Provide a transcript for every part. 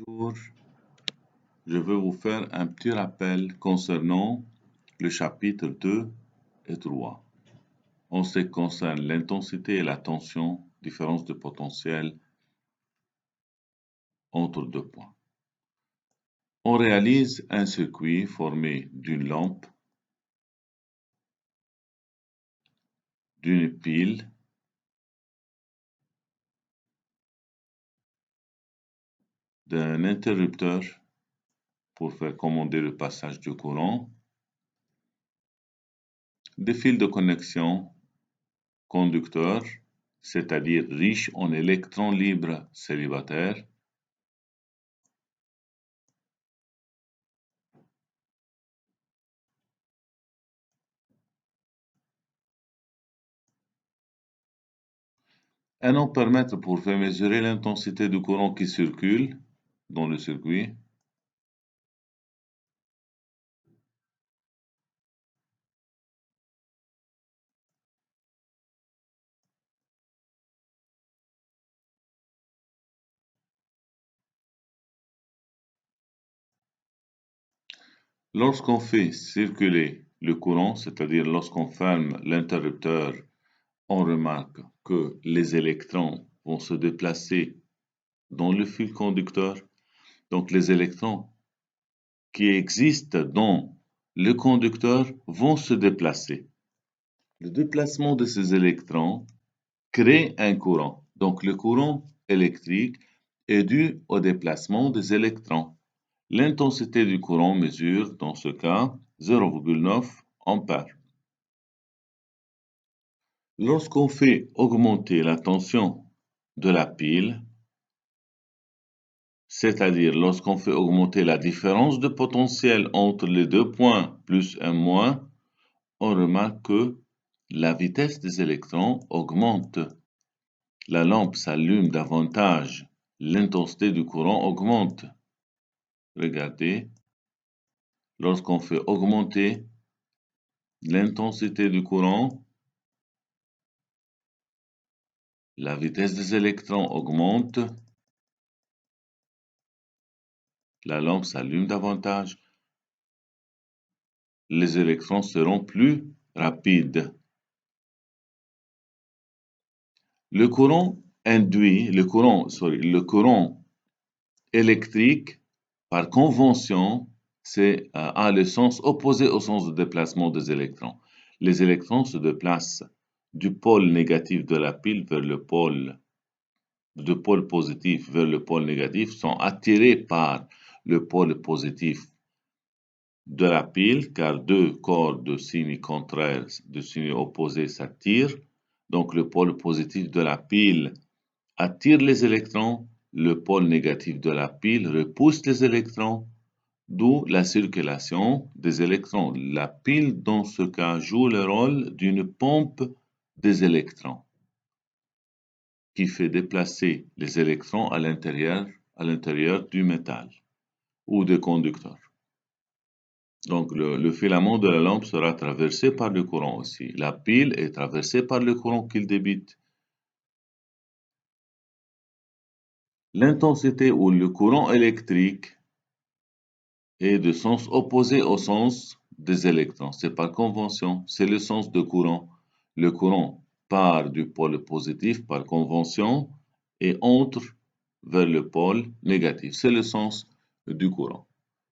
Bonjour, je veux vous faire un petit rappel concernant le chapitre 2 et 3. En ce qui concerne l'intensité et la tension, différence de potentiel entre deux points. On réalise un circuit formé d'une lampe, d'une pile, d'un interrupteur pour faire commander le passage du courant, des fils de connexion conducteurs, c'est-à-dire riches en électrons libres célibataires, un ampèremètre pour faire mesurer l'intensité du courant qui circule dans le circuit. Lorsqu'on fait circuler le courant, c'est-à-dire lorsqu'on ferme l'interrupteur, on remarque que les électrons vont se déplacer dans le fil conducteur. Donc les électrons qui existent dans le conducteur vont se déplacer. Le déplacement de ces électrons crée un courant. Donc le courant électrique est dû au déplacement des électrons. L'intensité du courant mesure, dans ce cas, 0,9 ampères. Lorsqu'on fait augmenter la tension de la pile, c'est-à-dire lorsqu'on fait augmenter la différence de potentiel entre les deux points plus un moins, on remarque que la vitesse des électrons augmente. La lampe s'allume davantage, l'intensité du courant augmente. Regardez, lorsqu'on fait augmenter l'intensité du courant, la vitesse des électrons augmente, la lampe s'allume davantage, les électrons seront plus rapides. Le courant électrique, par convention, a le sens opposé au sens de déplacement des électrons. Les électrons se déplacent du pôle négatif de la pile vers le pôle positif vers le pôle négatif, sont attirés par le pôle positif de la pile, car deux corps de signes contraires, de signes opposés s'attirent. Donc le pôle positif de la pile attire les électrons, le pôle négatif de la pile repousse les électrons, d'où la circulation des électrons. La pile, dans ce cas, joue le rôle d'une pompe des électrons qui fait déplacer les électrons à l'intérieur du métal ou des conducteurs. Donc le filament de la lampe sera traversé par le courant aussi. La pile est traversée par le courant qu'il débite. L'intensité ou le courant électrique est de sens opposé au sens des électrons. C'est par convention, c'est le sens de courant. Le courant part du pôle positif par convention et entre vers le pôle négatif. C'est le sens du courant.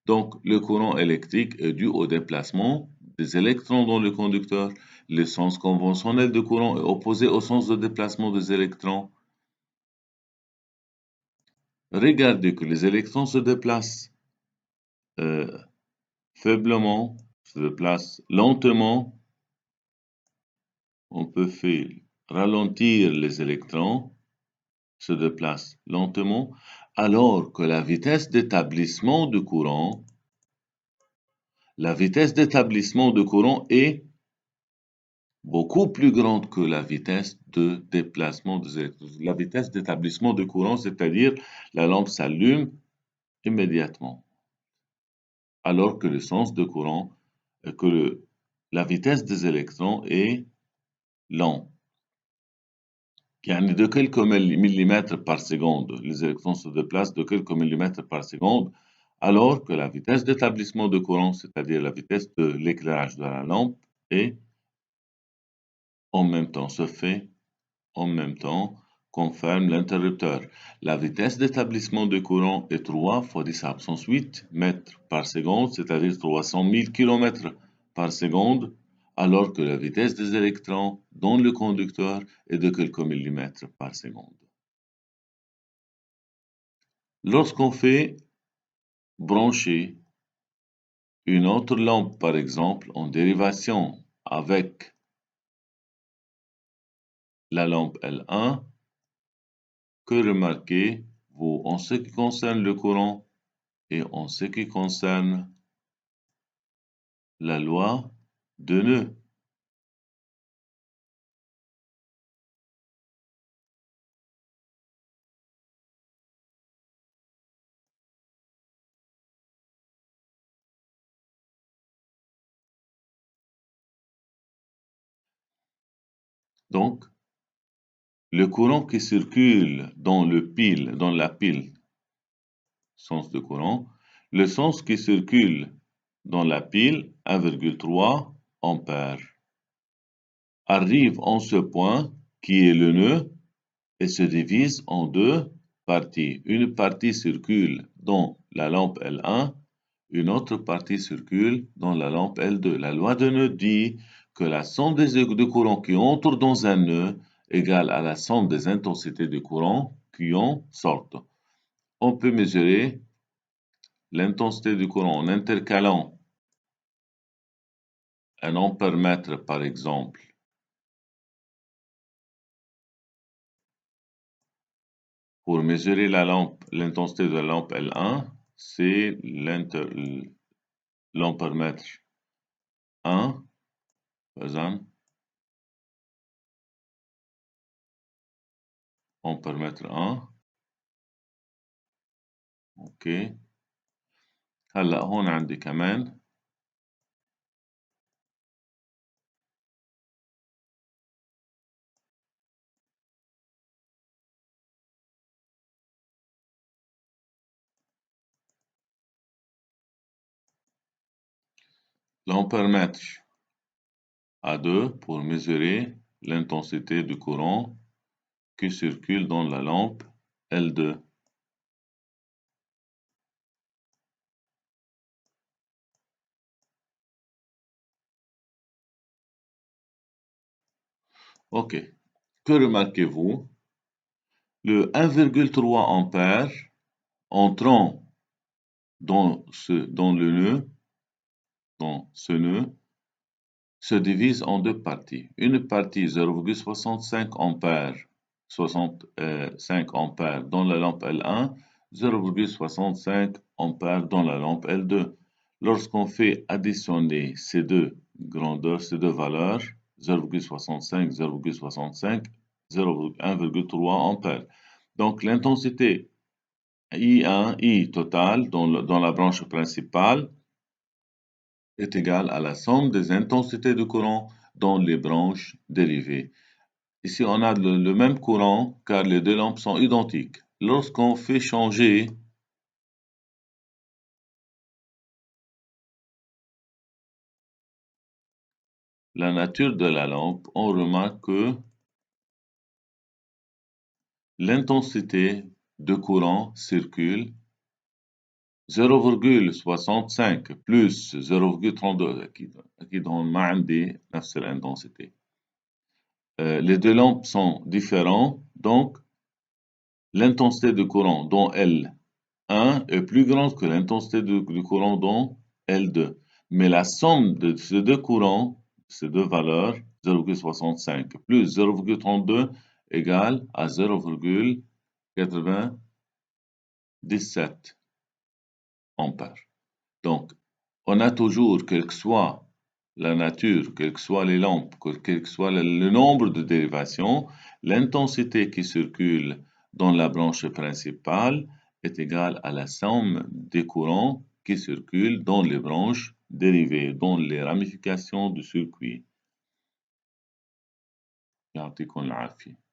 Donc, le courant électrique est dû au déplacement des électrons dans le conducteur. Le sens conventionnel du courant est opposé au sens de déplacement des électrons. Regardez que les électrons se déplacent faiblement, se déplacent lentement. On peut faire ralentir les électrons, se déplacent lentement, alors que la vitesse d'établissement du courant est beaucoup plus grande que la vitesse de déplacement des électrons. La vitesse d'établissement du courant, c'est-à-dire la lampe s'allume immédiatement, alors que le sens de courant, la vitesse des électrons est lent. يعني de quelques millimètres par seconde. Les électrons se déplacent de quelques millimètres par seconde, alors que la vitesse d'établissement de courant, c'est-à-dire la vitesse de l'éclairage de la lampe, est en même temps, se fait en même temps, confirme l'interrupteur. La vitesse d'établissement de courant est 3 fois 10 à puissance 8 mètres par seconde, c'est-à-dire 300 000 km par seconde, alors que la vitesse des électrons dans le conducteur est de quelques millimètres par seconde. Lorsqu'on fait brancher une autre lampe, par exemple, en dérivation avec la lampe L1, que remarquez-vous en ce qui concerne le courant et en ce qui concerne la loi de nœud? Donc, le courant qui circule dans la pile, sens de courant, le sens qui circule dans la pile, 1,3 ampères, arrive en ce point qui est le nœud et se divise en deux parties. Une partie circule dans la lampe L1, une autre partie circule dans la lampe L2. La loi de nœud dit que la somme des de courant qui entrent dans un nœud égale à la somme des intensités de courant qui en sortent. On peut mesurer l'intensité du courant en intercalant un ampère-mètre par exemple. Pour mesurer l'intensité de la lampe L1, c'est l'ampère-mètre 1, par exemple, ampère-mètre 1, اوكي. هلا هون عندي كمان l'ampère-mètre A2 pour mesurer l'intensité du courant qui circule dans la lampe L2. Ok, que remarquez-vous? Le 1,3 ampère entrant dans le nœud, dans ce nœud, se divise en deux parties. Une partie 0,65 ampères, 65 ampères dans la lampe L1, 0,65 ampères dans la lampe L2. Lorsqu'on fait additionner ces deux grandeurs, ces deux valeurs, 0,65, 0,65, 1,3 ampères. Donc l'intensité I1, I total dans la branche principale est égale à la somme des intensités de courant dans les branches dérivées. Ici, on a le même courant car les deux lampes sont identiques. Lorsqu'on fait changer la nature de la lampe, on remarque que l'intensité de courant circule 0,65 plus 0,32 أكيد هون ما عندي نفس الانتنسيتي. Les deux lampes sont différents, donc l'intensité de courant dans L1 est plus grande que l'intensité du courant dans L2. Mais la somme de ces deux courants, ces deux valeurs, 0,65 plus 0,32 égale à 0,97 ampères. Donc, on a toujours, quelle que soit la nature, quelles que soient les lampes, quel que soit le nombre de dérivations, l'intensité qui circule dans la branche principale est égale à la somme des courants qui circulent dans les branches dérivées, dans les ramifications du circuit. يعطيكم العافية.